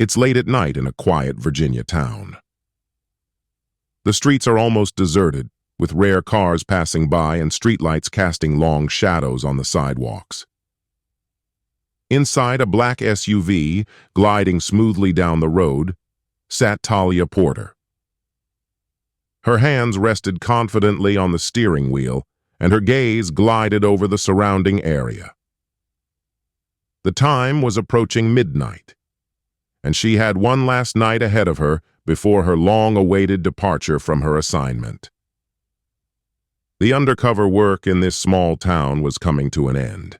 It's late at night in a quiet Virginia town. The streets are almost deserted, with rare cars passing by and streetlights casting long shadows on the sidewalks. Inside a black SUV, gliding smoothly down the road, sat Talia Porter. Her hands rested confidently on the steering wheel, and her gaze glided over the surrounding area. The time was approaching midnight, and she had one last night ahead of her before her long-awaited departure from her assignment. The undercover work in this small town was coming to an end.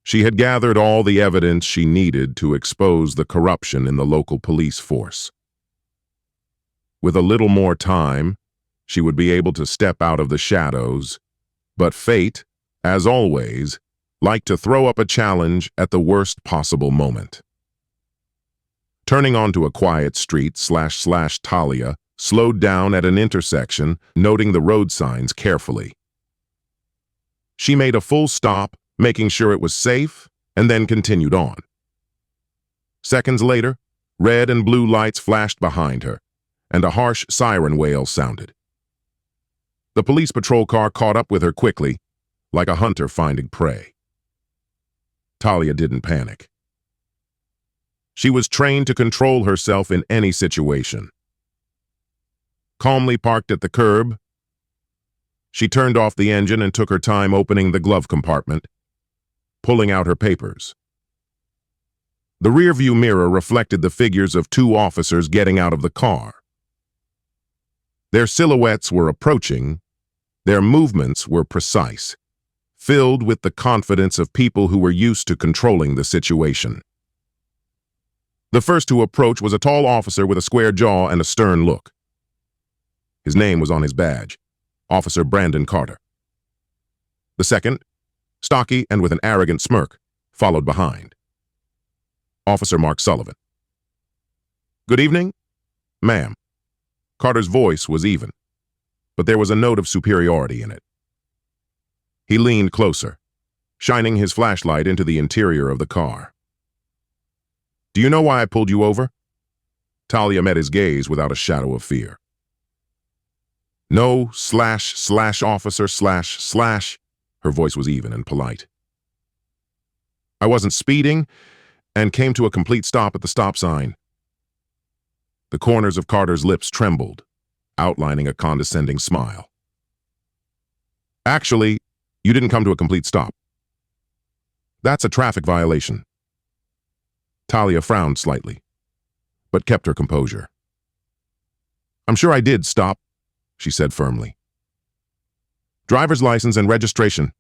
She had gathered all the evidence she needed to expose the corruption in the local police force. With a little more time, she would be able to step out of the shadows, but fate, as always, liked to throw up a challenge at the worst possible moment. Turning onto a quiet street, Talia slowed down at an intersection, noting the road signs carefully. She made a full stop, making sure it was safe, and then continued on. Seconds later, red and blue lights flashed behind her, and a harsh siren wail sounded. The police patrol car caught up with her quickly, like a hunter finding prey. Talia didn't panic. She was trained to control herself in any situation. Calmly parked at the curb, she turned off the engine and took her time opening the glove compartment, pulling out her papers. The rearview mirror reflected the figures of two officers getting out of the car. Their silhouettes were approaching, their movements were precise, filled with the confidence of people who were used to controlling the situation. The first to approach was a tall officer with a square jaw and a stern look. His name was on his badge, Officer Brandon Carter. The second, stocky and with an arrogant smirk, followed behind. Officer Mark Sullivan. "Good evening, ma'am." Carter's voice was even, but there was a note of superiority in it. He leaned closer, shining his flashlight into the interior of the car. "Do you know why I pulled you over?" Talia met his gaze without a shadow of fear. "No, //officer //." Her voice was even and polite. "I wasn't speeding and came to a complete stop at the stop sign." The corners of Carter's lips trembled, outlining a condescending smile. "Actually, you didn't come to a complete stop. That's a traffic violation." Talia frowned slightly, but kept her composure. "I'm sure I did stop," she said firmly. "Driver's license and registration."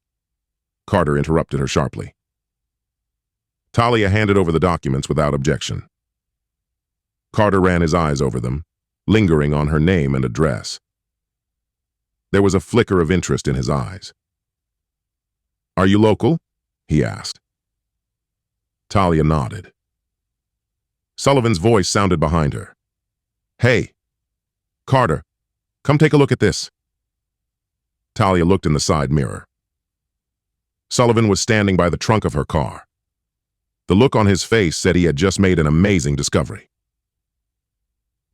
Carter interrupted her sharply. Talia handed over the documents without objection. Carter ran his eyes over them, lingering on her name and address. There was a flicker of interest in his eyes. "Are you local?" he asked. Talia nodded. Sullivan's voice sounded behind her. "Hey, Carter, come take a look at this." Talia looked in the side mirror. Sullivan was standing by the trunk of her car. The look on his face said he had just made an amazing discovery.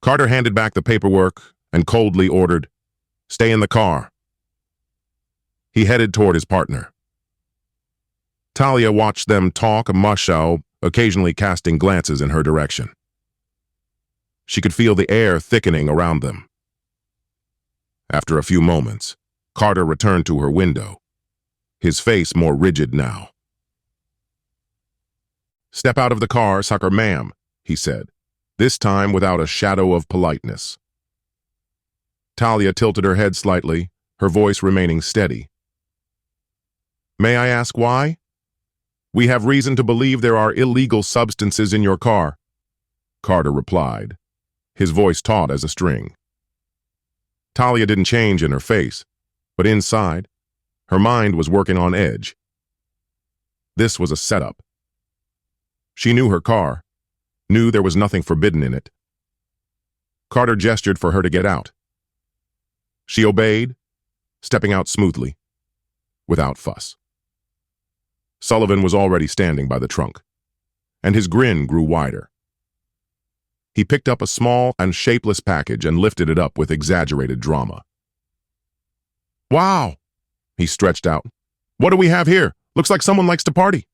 Carter handed back the paperwork and coldly ordered, "Stay in the car." He headed toward his partner. Talia watched them talk a mushow, occasionally casting glances in her direction. She could feel the air thickening around them. After a few moments, Carter returned to her window, his face more rigid now. "Step out of the car, sucker ma'am," he said, this time without a shadow of politeness. Talia tilted her head slightly, her voice remaining steady. "May I ask why?" "We have reason to believe there are illegal substances in your car," Carter replied, his voice taut as a string. Talia didn't change in her face, but inside, her mind was working on edge. This was a setup. She knew her car, knew there was nothing forbidden in it. Carter gestured for her to get out. She obeyed, stepping out smoothly, without fuss. Sullivan was already standing by the trunk, and his grin grew wider. He picked up a small and shapeless package and lifted it up with exaggerated drama. "Wow," he stretched out. "What do we have here? Looks like someone likes to party."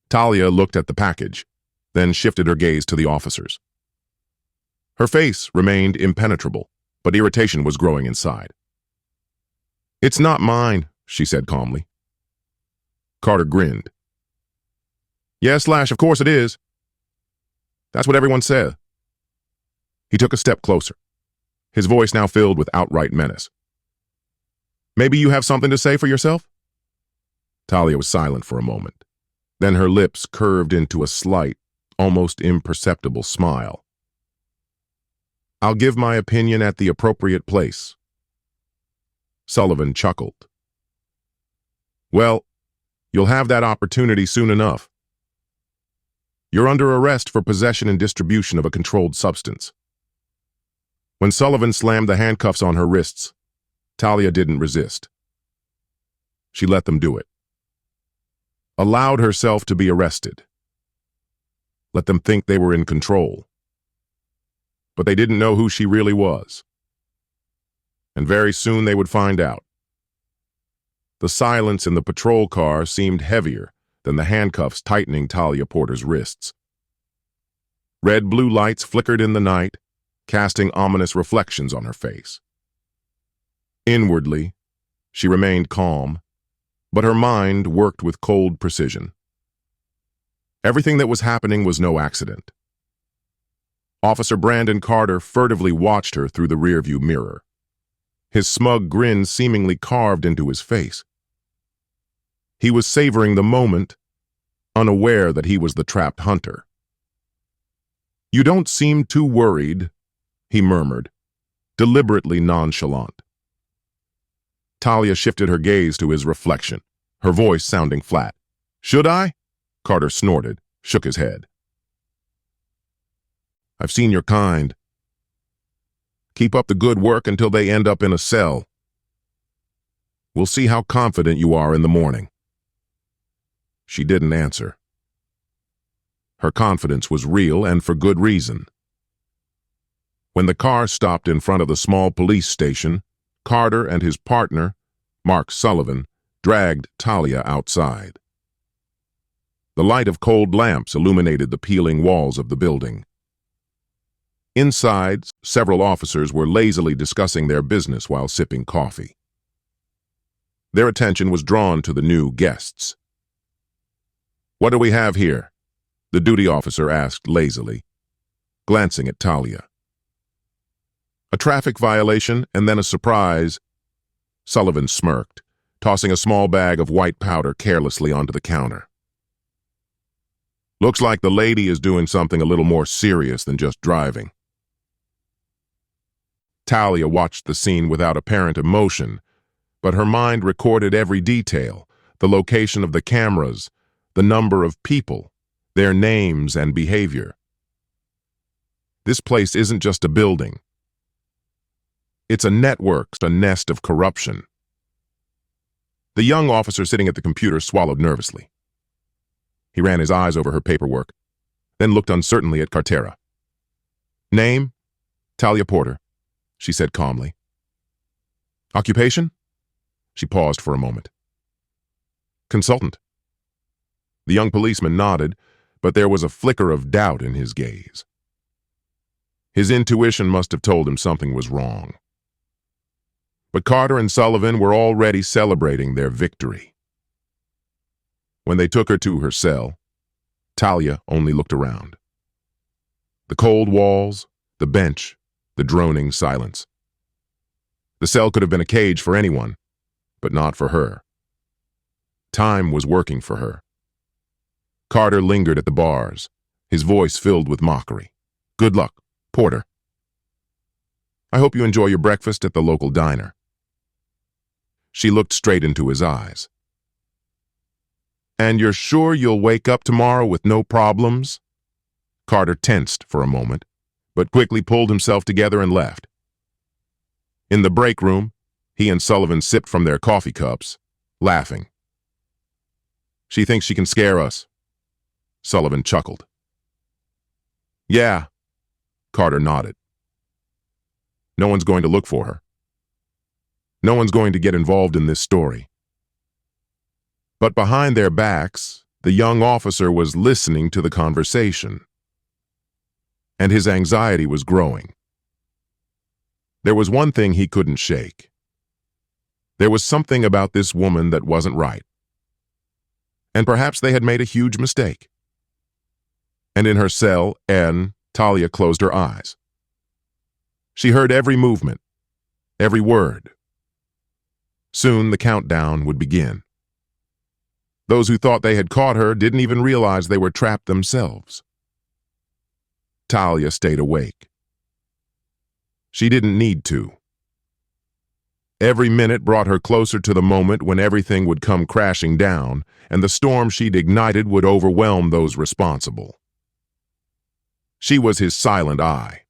Talia looked at the package, then shifted her gaze to the officers. Her face remained impenetrable, but irritation was growing inside. "It's not mine," she said calmly. Carter grinned. "Yes, Slash, of course it is. That's what everyone said." He took a step closer, his voice now filled with outright menace. "Maybe you have something to say for yourself?" Talia was silent for a moment. Then her lips curved into a slight, almost imperceptible smile. "I'll give my opinion at the appropriate place." Sullivan chuckled. "Well, you'll have that opportunity soon enough. You're under arrest for possession and distribution of a controlled substance." When Sullivan slammed the handcuffs on her wrists, Talia didn't resist. She let them do it. Allowed herself to be arrested. Let them think they were in control. But they didn't know who she really was. And very soon they would find out. The silence in the patrol car seemed heavier than the handcuffs tightening Talia Porter's wrists. Red-blue lights flickered in the night, casting ominous reflections on her face. Inwardly, she remained calm, but her mind worked with cold precision. Everything that was happening was no accident. Officer Brandon Carter furtively watched her through the rearview mirror, his smug grin seemingly carved into his face. He was savoring the moment, unaware that he was the trapped hunter. "You don't seem too worried," he murmured, deliberately nonchalant. Talia shifted her gaze to his reflection, her voice sounding flat. "Should I?" Carter snorted, shook his head. "I've seen your kind. Keep up the good work until they end up in a cell. We'll see how confident you are in the morning." She didn't answer. Her confidence was real and for good reason. When the car stopped in front of the small police station, Carter and his partner, Mark Sullivan, dragged Talia outside. The light of cold lamps illuminated the peeling walls of the building. Inside, several officers were lazily discussing their business while sipping coffee. Their attention was drawn to the new guests. "What do we have here?" the duty officer asked lazily, glancing at Talia. "A traffic violation and then a surprise," Sullivan smirked, tossing a small bag of white powder carelessly onto the counter. "Looks like the lady is doing something a little more serious than just driving." Talia watched the scene without apparent emotion, but her mind recorded every detail, the location of the cameras, the number of people, their names and behavior. This place isn't just a building. It's a network, a nest of corruption. The young officer sitting at the computer swallowed nervously. He ran his eyes over her paperwork, then looked uncertainly at Cartera. "Name? Talia Porter," she said calmly. "Occupation?" She paused for a moment. "Consultant." The young policeman nodded, but there was a flicker of doubt in his gaze. His intuition must have told him something was wrong. But Carter and Sullivan were already celebrating their victory. When they took her to her cell, Talia only looked around. The cold walls, the bench, the droning silence. The cell could have been a cage for anyone, but not for her. Time was working for her. Carter lingered at the bars, his voice filled with mockery. "Good luck, Porter. I hope you enjoy your breakfast at the local diner." She looked straight into his eyes. "And you're sure you'll wake up tomorrow with no problems?" Carter tensed for a moment, but quickly pulled himself together and left. In the break room, he and Sullivan sipped from their coffee cups, laughing. "She thinks she can scare us." Sullivan chuckled. "Yeah, Carter nodded. No one's going to look for her. No one's going to get involved in this story. But behind their backs, the young officer was listening to the conversation, and his anxiety was growing. There was one thing he couldn't shake. There was something about this woman that wasn't right. And perhaps they had made a huge mistake. And in her cell, Talia closed her eyes. She heard every movement, every word. Soon the countdown would begin. Those who thought they had caught her didn't even realize they were trapped themselves. Talia stayed awake. She didn't need to. Every minute brought her closer to the moment when everything would come crashing down, and the storm she'd ignited would overwhelm those responsible. She was his silent eye.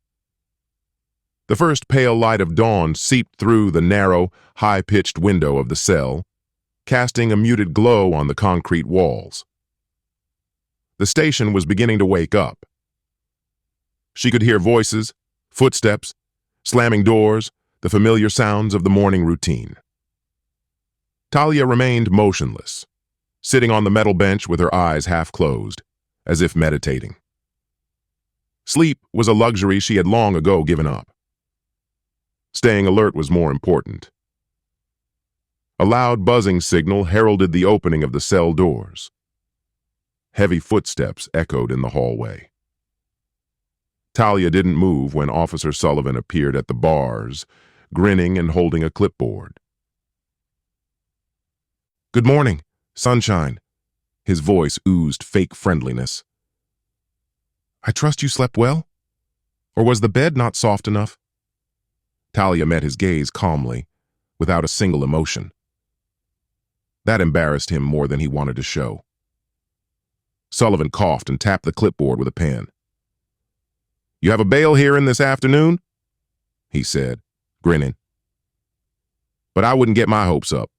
The first pale light of dawn seeped through the narrow, high-pitched window of the cell, casting a muted glow on the concrete walls. The station was beginning to wake up. She could hear voices, footsteps, slamming doors, the familiar sounds of the morning routine. Talia remained motionless, sitting on the metal bench with her eyes half closed, as if meditating. Sleep was a luxury she had long ago given up. Staying alert was more important. A loud buzzing signal heralded the opening of the cell doors. Heavy footsteps echoed in the hallway. Talia didn't move when Officer Sullivan appeared at the bars, grinning and holding a clipboard. "Good morning, sunshine." His voice oozed fake friendliness. "I trust you slept well? Or was the bed not soft enough?" Talia met his gaze calmly, without a single emotion. That embarrassed him more than he wanted to show. Sullivan coughed and tapped the clipboard with a pen. "You have a bail hearing this afternoon?" he said, grinning. "But I wouldn't get my hopes up.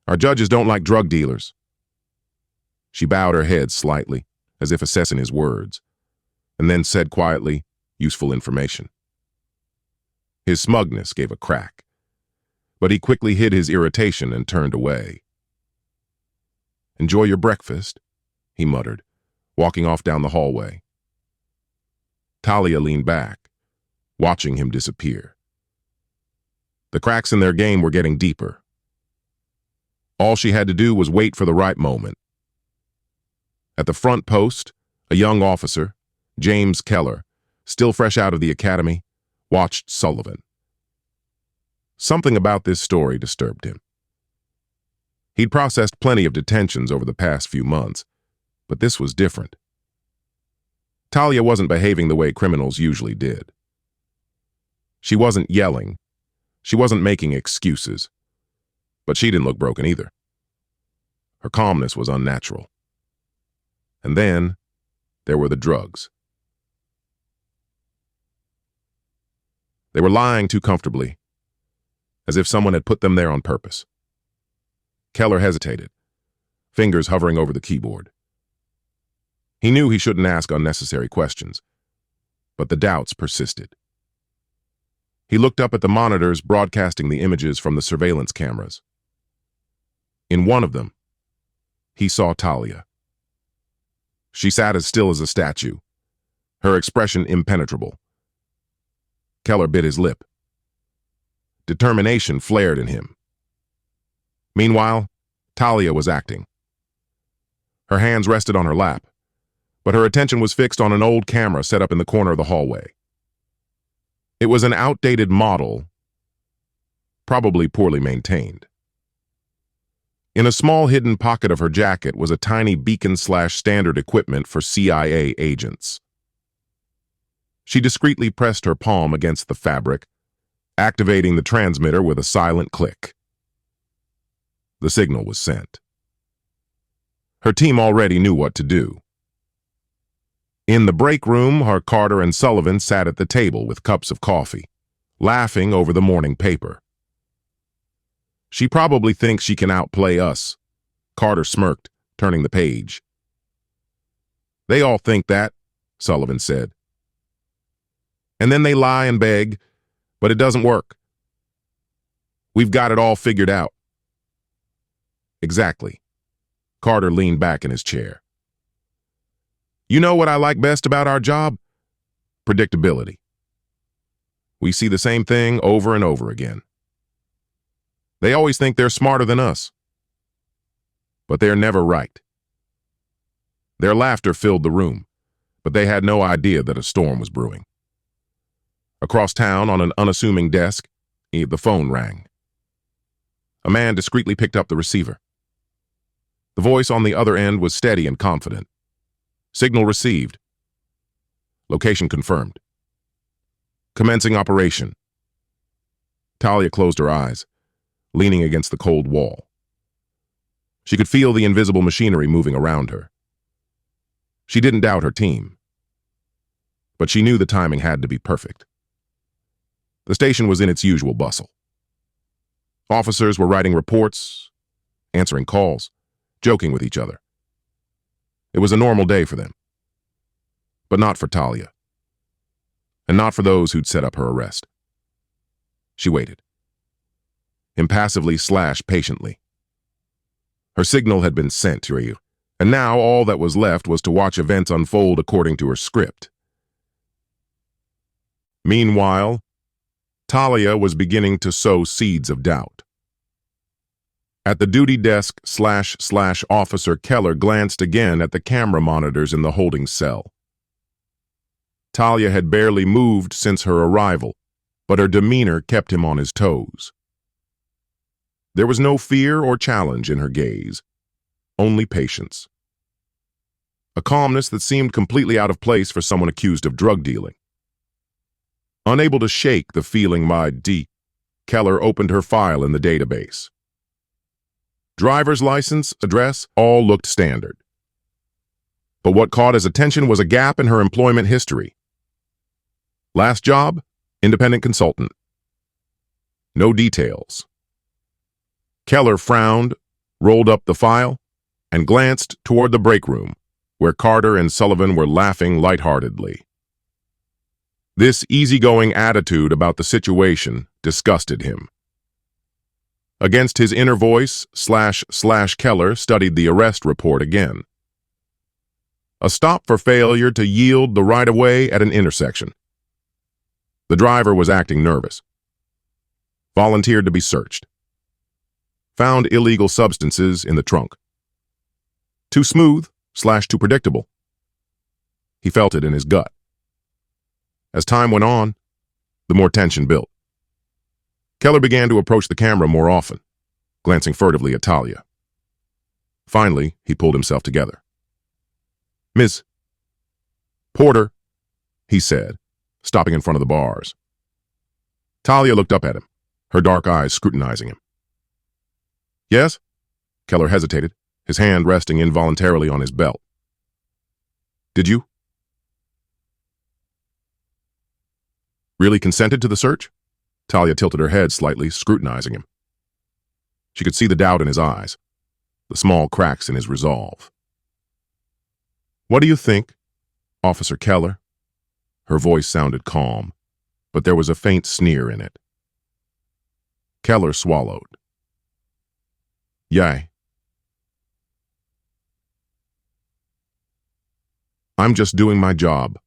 Our judges don't like drug dealers." She bowed her head slightly, as if assessing his words, and then said quietly, "Useful information." His smugness gave a crack, but he quickly hid his irritation and turned away. "Enjoy your breakfast," he muttered, walking off down the hallway. Talia leaned back, watching him disappear. The cracks in their game were getting deeper. All she had to do was wait for the right moment. At the front post, a young officer, James Keller, still fresh out of the academy, watched Sullivan. Something about this story disturbed him. He'd processed plenty of detentions over the past few months, but this was different. Talia wasn't behaving the way criminals usually did. She wasn't yelling. She wasn't making excuses. But she didn't look broken either. Her calmness was unnatural. And then, there were the drugs. They were lying too comfortably, as if someone had put them there on purpose. Keller hesitated, fingers hovering over the keyboard. He knew he shouldn't ask unnecessary questions, but the doubts persisted. He looked up at the monitors broadcasting the images from the surveillance cameras. In one of them, he saw Talia. She sat as still as a statue, her expression impenetrable. Keller bit his lip. Determination flared in him. Meanwhile, Talia was acting. Her hands rested on her lap, but her attention was fixed on an old camera set up in the corner of the hallway. It was an outdated model, probably poorly maintained. In a small hidden pocket of her jacket was a tiny beacon/standard equipment for CIA agents. She discreetly pressed her palm against the fabric, activating the transmitter with a silent click. The signal was sent. Her team already knew what to do. In the break room, Carter and Sullivan sat at the table with cups of coffee, laughing over the morning paper. "She probably thinks she can outplay us," Carter smirked, turning the page. "They all think that," Sullivan said. And then they lie and beg, but it doesn't work. We've got it all figured out. Exactly. Carter leaned back in his chair. You know what I like best about our job? Predictability. We see the same thing over and over again. They always think they're smarter than us, but they're never right. Their laughter filled the room, but they had no idea that a storm was brewing. Across town, on an unassuming desk, the phone rang. A man discreetly picked up the receiver. The voice on the other end was steady and confident. Signal received. Location confirmed. Commencing operation. Talia closed her eyes, leaning against the cold wall. She could feel the invisible machinery moving around her. She didn't doubt her team, but she knew the timing had to be perfect. The station was in its usual bustle. Officers were writing reports, answering calls, joking with each other. It was a normal day for them, but not for Talia, and not for those who'd set up her arrest. She waited, impassively / patiently. Her signal had been sent to her, and now all that was left was to watch events unfold according to her script. Meanwhile, Talia was beginning to sow seeds of doubt. At the duty desk / Officer Keller glanced again at the camera monitors in the holding cell. Talia had barely moved since her arrival, but her demeanor kept him on his toes. There was no fear or challenge in her gaze, only patience. A calmness that seemed completely out of place for someone accused of drug dealing. Unable to shake the feeling Keller opened her file in the database. Driver's license, address, all looked standard. But what caught his attention was a gap in her employment history. Last job, independent consultant. No details. Keller frowned, rolled up the file, and glanced toward the break room, where Carter and Sullivan were laughing lightheartedly. This easygoing attitude about the situation disgusted him. Against his inner voice, / Keller studied the arrest report again. A stop for failure to yield the right-of-way at an intersection. The driver was acting nervous. Volunteered to be searched. Found illegal substances in the trunk. Too smooth / too predictable. He felt it in his gut. As time went on, the more tension built. Keller began to approach the camera more often, glancing furtively at Talia. Finally, he pulled himself together. Miss Porter, he said, stopping in front of the bars. Talia looked up at him, her dark eyes scrutinizing him. Yes? Keller hesitated, his hand resting involuntarily on his belt. Did you? Really consented to the search? Talia tilted her head slightly, scrutinizing him. She could see the doubt in his eyes, the small cracks in his resolve. What do you think, Officer Keller? Her voice sounded calm, but there was a faint sneer in it. Keller swallowed. Yay. I'm just doing my job.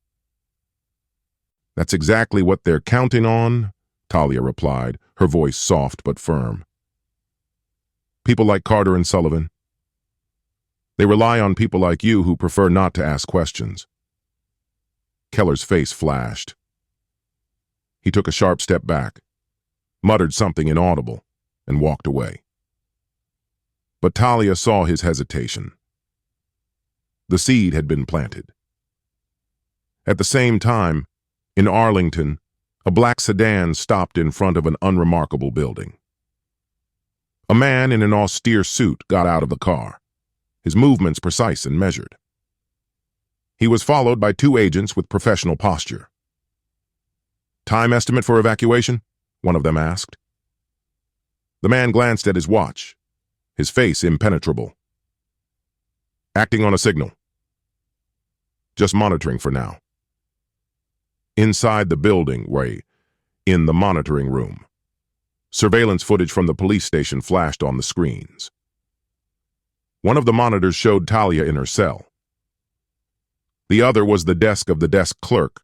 That's exactly what they're counting on, Talia replied, her voice soft but firm. People like Carter and Sullivan. They rely on people like you who prefer not to ask questions. Keller's face flashed. He took a sharp step back, muttered something inaudible, and walked away. But Talia saw his hesitation. The seed had been planted. At the same time, in Arlington, a black sedan stopped in front of an unremarkable building. A man in an austere suit got out of the car, his movements precise and measured. He was followed by 2 agents with professional posture. Time estimate for evacuation? One of them asked. The man glanced at his watch, his face impenetrable. Acting on a signal. Just monitoring for now. Inside the building, in the monitoring room, surveillance footage from the police station flashed on the screens. One of the monitors showed Talia in her cell. The other was the desk of the desk clerk,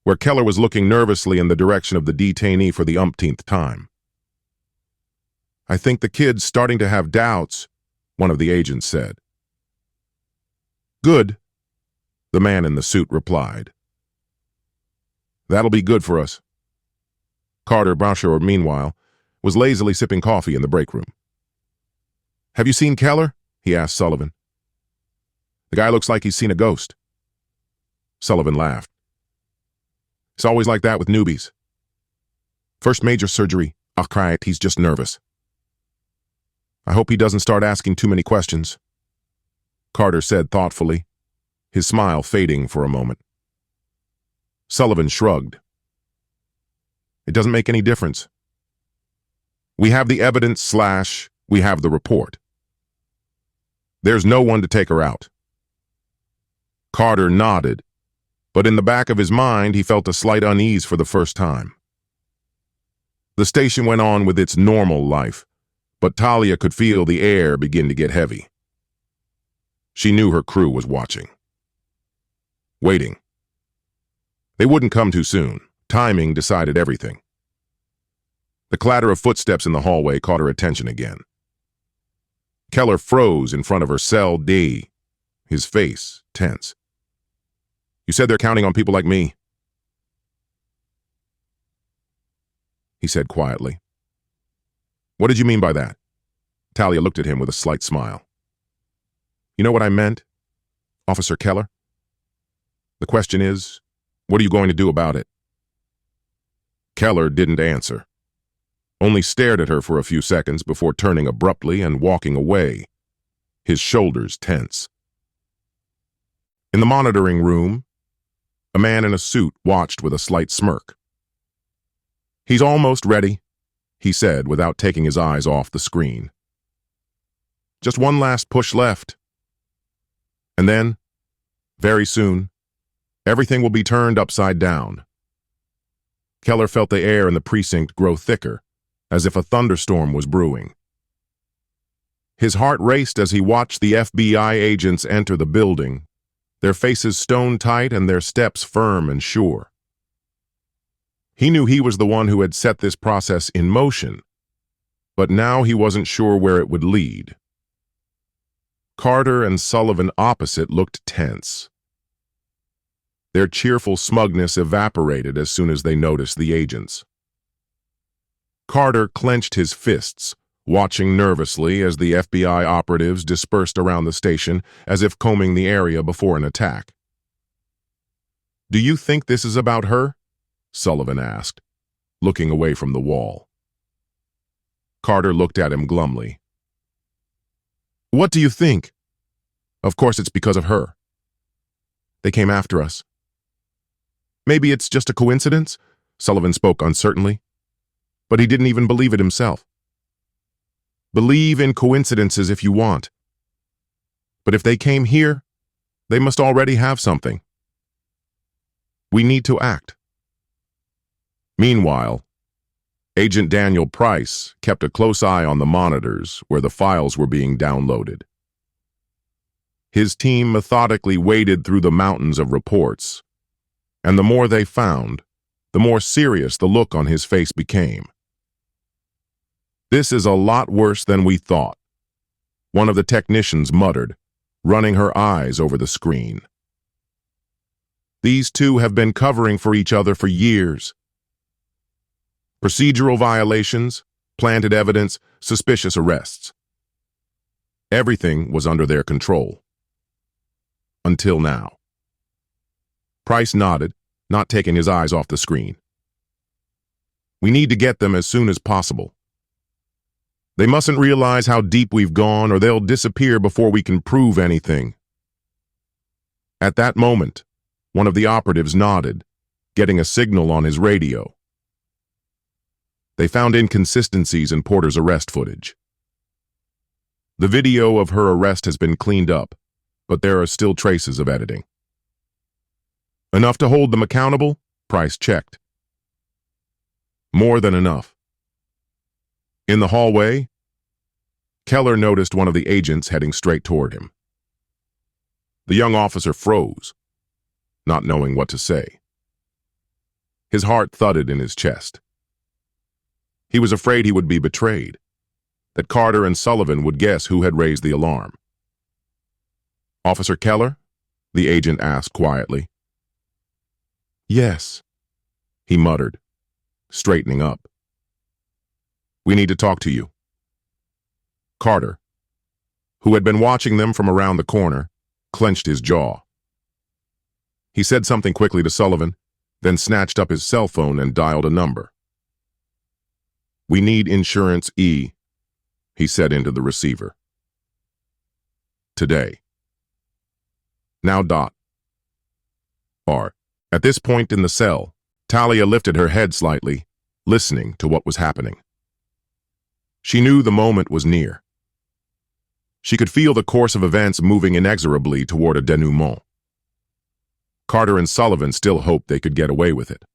where Keller was looking nervously in the direction of the detainee for the umpteenth time. "I think the kid's starting to have doubts," one of the agents said. "Good," the man in the suit replied. "That'll be good for us." Carter Brasher, meanwhile, was lazily sipping coffee in the break room. "Have you seen Keller?" he asked Sullivan. "The guy looks like he's seen a ghost." Sullivan laughed. "It's always like that with newbies. First major surgery, I'll cry it, he's just nervous. I hope he doesn't start asking too many questions," Carter said thoughtfully, his smile fading for a moment. Sullivan shrugged. "It doesn't make any difference. We have the evidence / we have the report. There's no one to take her out." Carter nodded, but in the back of his mind he felt a slight unease for the first time. The station went on with its normal life, but Talia could feel the air begin to get heavy. She knew her crew was watching. Waiting. They wouldn't come too soon. Timing decided everything. The clatter of footsteps in the hallway caught her attention again. Keller froze in front of her cell D, his face tense. "You said they're counting on people like me," he said quietly. "What did you mean by that?" Talia looked at him with a slight smile. "You know what I meant, Officer Keller? The question is, what are you going to do about it?" Keller didn't answer, only stared at her for a few seconds before turning abruptly and walking away, his shoulders tense. In the monitoring room, a man in a suit watched with a slight smirk. "He's almost ready," he said without taking his eyes off the screen. "Just one last push left. And then, very soon, everything will be turned upside down." Keller felt the air in the precinct grow thicker, as if a thunderstorm was brewing. His heart raced as he watched the FBI agents enter the building, their faces stone-tight and their steps firm and sure. He knew he was the one who had set this process in motion, but now he wasn't sure where it would lead. Carter and Sullivan opposite looked tense. Their cheerful smugness evaporated as soon as they noticed the agents. Carter clenched his fists, watching nervously as the FBI operatives dispersed around the station as if combing the area before an attack. "Do you think this is about her?" Sullivan asked, looking away from the wall. Carter looked at him glumly. "What do you think? Of course it's because of her. They came after us." "Maybe it's just a coincidence," Sullivan spoke uncertainly, but he didn't even believe it himself. "Believe in coincidences if you want. But if they came here, they must already have something. We need to act." Meanwhile, Agent Daniel Price kept a close eye on the monitors where the files were being downloaded. His team methodically waded through the mountains of reports, and the more they found, the more serious the look on his face became. "This is a lot worse than we thought," one of the technicians muttered, running her eyes over the screen. "These two have been covering for each other for years. Procedural violations, planted evidence, suspicious arrests. Everything was under their control. Until now." Price nodded, not taking his eyes off the screen. "We need to get them as soon as possible. They mustn't realize how deep we've gone or they'll disappear before we can prove anything." At that moment, one of the operatives nodded, getting a signal on his radio. They found inconsistencies in Porter's arrest footage. The video of her arrest has been cleaned up, but there are still traces of editing. "Enough to hold them accountable?" Price checked. More than enough. In the hallway, Keller noticed one of the agents heading straight toward him. The young officer froze, not knowing what to say. His heart thudded in his chest. He was afraid he would be betrayed, that Carter and Sullivan would guess who had raised the alarm. "Officer Keller?" the agent asked quietly. "Yes," he muttered, straightening up. "We need to talk to you." Carter, who had been watching them from around the corner, clenched his jaw. He said something quickly to Sullivan, then snatched up his cell phone and dialed a number. "We need insurance E," he said into the receiver. "Today. Now dot. R." At this point in the cell, Talia lifted her head slightly, listening to what was happening. She knew the moment was near. She could feel the course of events moving inexorably toward a denouement. Carter and Sullivan still hoped they could get away with it.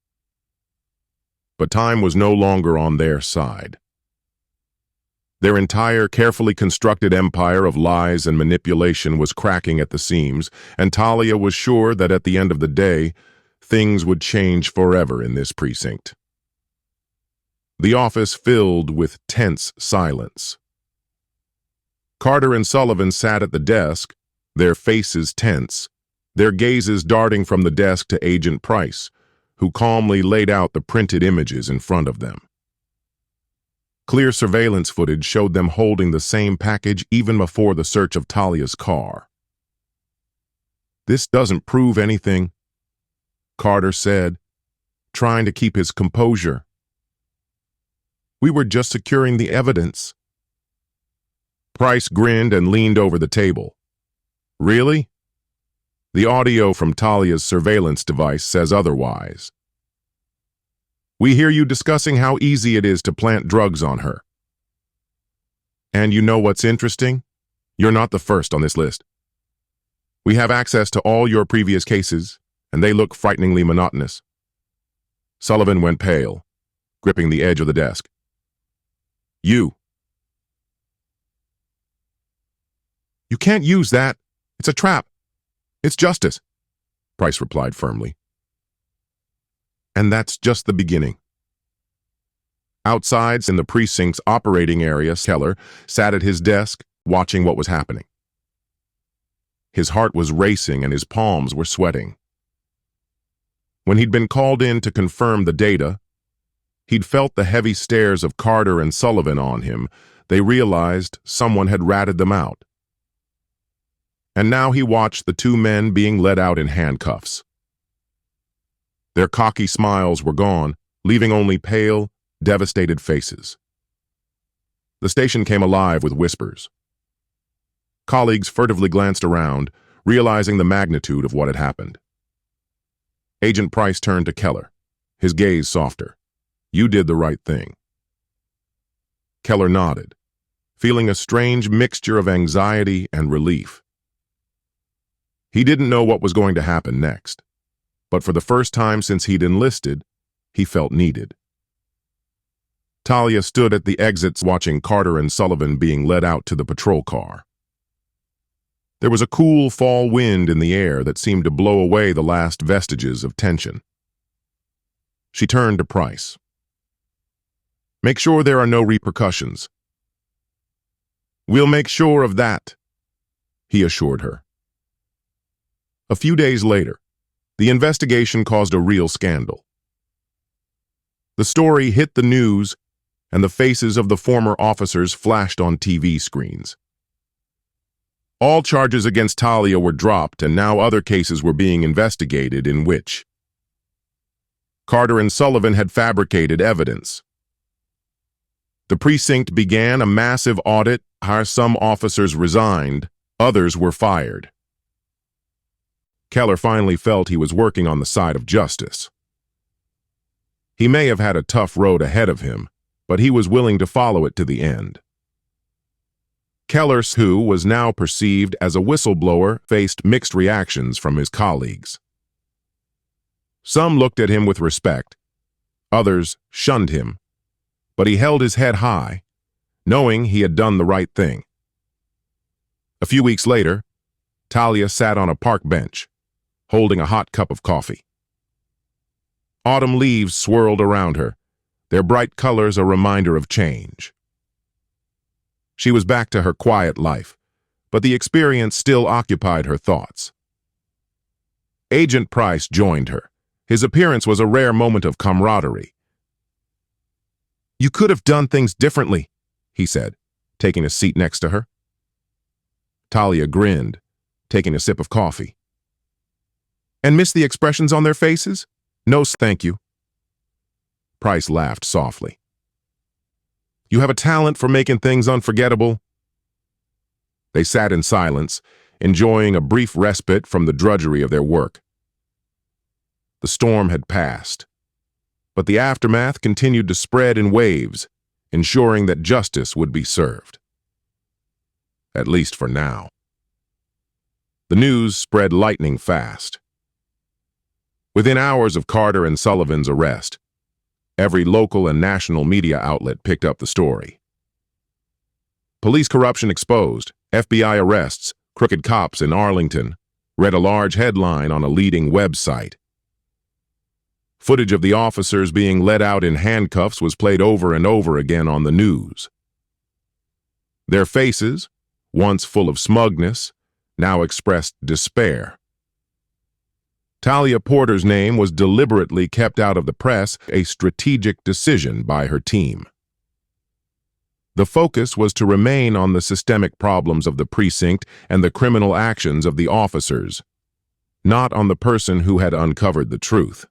But time was no longer on their side. Their entire carefully constructed empire of lies and manipulation was cracking at the seams, and Talia was sure that at the end of the day, things would change forever in this precinct. The office filled with tense silence. Carter and Sullivan sat at the desk, their faces tense, their gazes darting from the desk to Agent Price, who calmly laid out the printed images in front of them. Clear surveillance footage showed them holding the same package even before the search of Talia's car. "This doesn't prove anything," Carter said, trying to keep his composure. "We were just securing the evidence." Price grinned and leaned over the table. "Really? The audio from Talia's surveillance device says otherwise. We hear you discussing how easy it is to plant drugs on her. And you know what's interesting? You're not the first on this list. We have access to all your previous cases, and they look frighteningly monotonous." Sullivan went pale, gripping the edge of the desk. "You can't use that. It's a trap. It's justice," Price replied firmly. And that's just the beginning. Outside, in the precinct's operating area, Keller sat at his desk, watching what was happening. His heart was racing and his palms were sweating. When he'd been called in to confirm the data, he'd felt the heavy stares of Carter and Sullivan on him. They realized someone had ratted them out. And now he watched the two men being led out in handcuffs. Their cocky smiles were gone, leaving only pale, devastated faces. The station came alive with whispers. Colleagues furtively glanced around, realizing the magnitude of what had happened. Agent Price turned to Keller, his gaze softer. "You did the right thing." Keller nodded, feeling a strange mixture of anxiety and relief. He didn't know what was going to happen next, but for the first time since he'd enlisted, he felt needed. Talia stood at the exits watching Carter and Sullivan being led out to the patrol car. There was a cool fall wind in the air that seemed to blow away the last vestiges of tension. She turned to Price. "Make sure there are no repercussions." "We'll make sure of that," he assured her. A few days later, the investigation caused a real scandal. The story hit the news, and the faces of the former officers flashed on TV screens. All charges against Talia were dropped, and now other cases were being investigated in which Carter and Sullivan had fabricated evidence. The precinct began a massive audit. Some officers resigned, others were fired. Keller finally felt he was working on the side of justice. He may have had a tough road ahead of him, but he was willing to follow it to the end. Keller, who was now perceived as a whistleblower, faced mixed reactions from his colleagues. Some looked at him with respect, others shunned him, but he held his head high, knowing he had done the right thing. A few weeks later, Talia sat on a park bench, holding a hot cup of coffee. Autumn leaves swirled around her, their bright colors a reminder of change. She was back to her quiet life, but the experience still occupied her thoughts. Agent Price joined her. His appearance was a rare moment of camaraderie. "You could have done things differently," he said, taking a seat next to her. Talia grinned, taking a sip of coffee. "And miss the expressions on their faces? No, thank you." Price laughed softly. "You have a talent for making things unforgettable." They sat in silence, enjoying a brief respite from the drudgery of their work. The storm had passed, but the aftermath continued to spread in waves, ensuring that justice would be served. At least for now. The news spread lightning fast. Within hours of Carter and Sullivan's arrest, every local and national media outlet picked up the story. "Police corruption exposed, FBI arrests, crooked cops in Arlington," read a large headline on a leading website. Footage of the officers being led out in handcuffs was played over and over again on the news. Their faces, once full of smugness, now expressed despair. Talia Porter's name was deliberately kept out of the press, a strategic decision by her team. The focus was to remain on the systemic problems of the precinct and the criminal actions of the officers, not on the person who had uncovered the truth.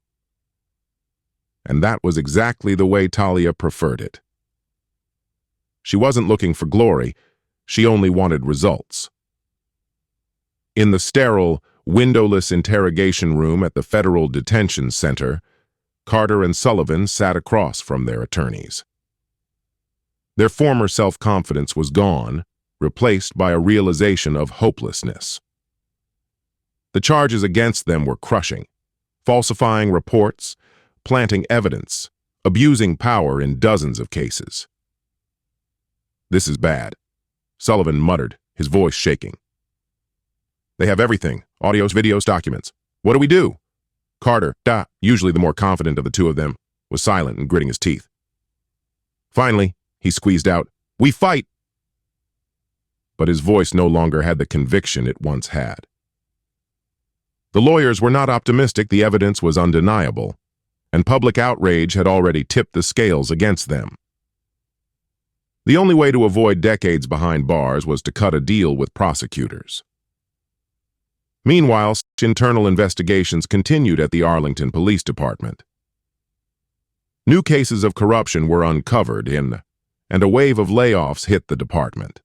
And that was exactly the way Talia preferred it. She wasn't looking for glory, she only wanted results. In the sterile, windowless interrogation room at the Federal Detention Center, Carter and Sullivan sat across from their attorneys. Their former self-confidence was gone, replaced by a realization of hopelessness. The charges against them were crushing: falsifying reports, planting evidence, abusing power in dozens of cases. "This is bad," Sullivan muttered, his voice shaking. "They have everything: audios, videos, documents. What do we do?" Carter, usually the more confident of the two of them, was silent and gritting his teeth. Finally, he squeezed out, "We fight!" But his voice no longer had the conviction it once had. The lawyers were not optimistic. The evidence was undeniable, and public outrage had already tipped the scales against them. The only way to avoid decades behind bars was to cut a deal with prosecutors. Meanwhile, internal investigations continued at the Arlington Police Department. New cases of corruption were uncovered and a wave of layoffs hit the department.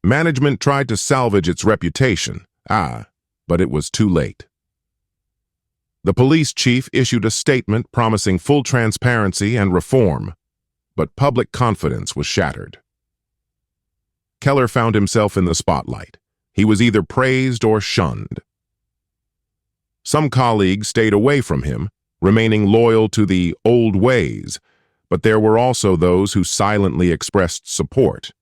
Management tried to salvage its reputation, but it was too late. The police chief issued a statement promising full transparency and reform, but public confidence was shattered. Keller found himself in the spotlight. He was either praised or shunned. Some colleagues stayed away from him, remaining loyal to the old ways, but there were also those who silently expressed support.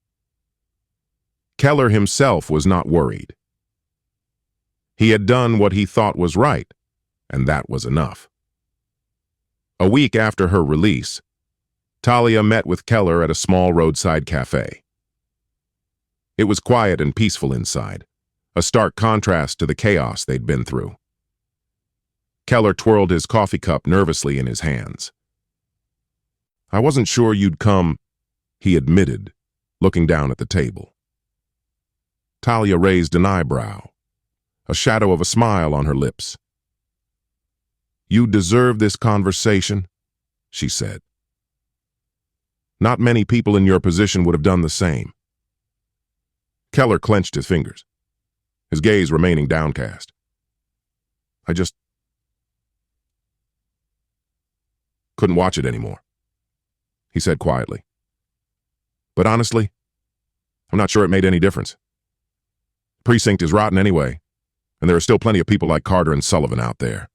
Keller himself was not worried. He had done what he thought was right, and that was enough. A week after her release, Talia met with Keller at a small roadside cafe. It was quiet and peaceful inside, a stark contrast to the chaos they'd been through. Keller twirled his coffee cup nervously in his hands. "I wasn't sure you'd come," he admitted, looking down at the table. Talia raised an eyebrow, a shadow of a smile on her lips. "You deserve this conversation," she said. "Not many people in your position would have done the same." Keller clenched his fingers, his gaze remaining downcast. "I just couldn't watch it anymore," he said quietly. "But honestly, I'm not sure it made any difference. The precinct is rotten anyway, and there are still plenty of people like Carter and Sullivan out there."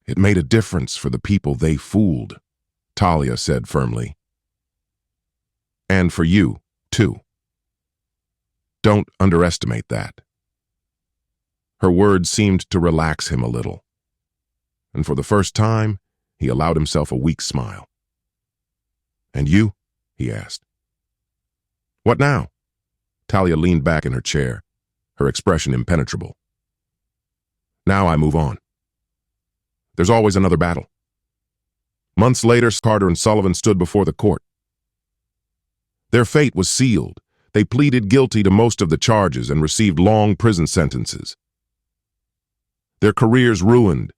It made a difference for the people they fooled, Talia said firmly. And for you, too. Don't underestimate that. Her words seemed to relax him a little, and for the first time, he allowed himself a weak smile. And you? He asked. What now? Talia leaned back in her chair, her expression impenetrable. Now I move on. There's always another battle. Months later, Carter and Sullivan stood before the court. Their fate was sealed. They pleaded guilty to most of the charges and received long prison sentences. Their careers ruined,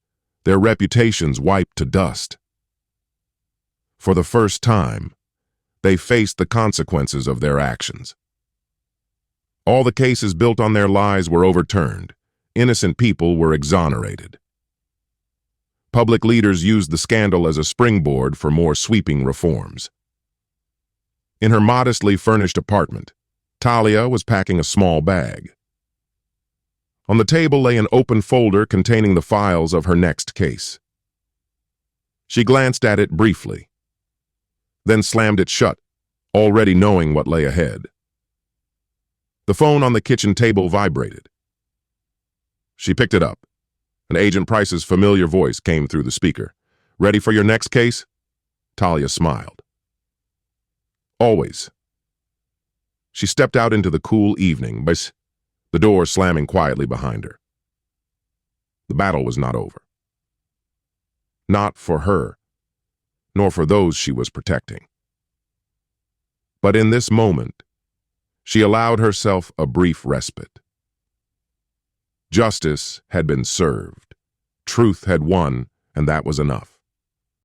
their reputations wiped to dust. For the first time, they faced the consequences of their actions. All the cases built on their lies were overturned. Innocent people were exonerated. Public leaders used the scandal as a springboard for more sweeping reforms. In her modestly furnished apartment, Talia was packing a small bag. On the table lay an open folder containing the files of her next case. She glanced at it briefly, then slammed it shut, already knowing what lay ahead. The phone on the kitchen table vibrated. She picked it up, and Agent Price's familiar voice came through the speaker. Ready for your next case? Talia smiled. Always. She stepped out into the cool evening, the door slamming quietly behind her. The battle was not over. Not for her, nor for those she was protecting. But in this moment, she allowed herself a brief respite. Justice had been served. Truth had won, and that was enough.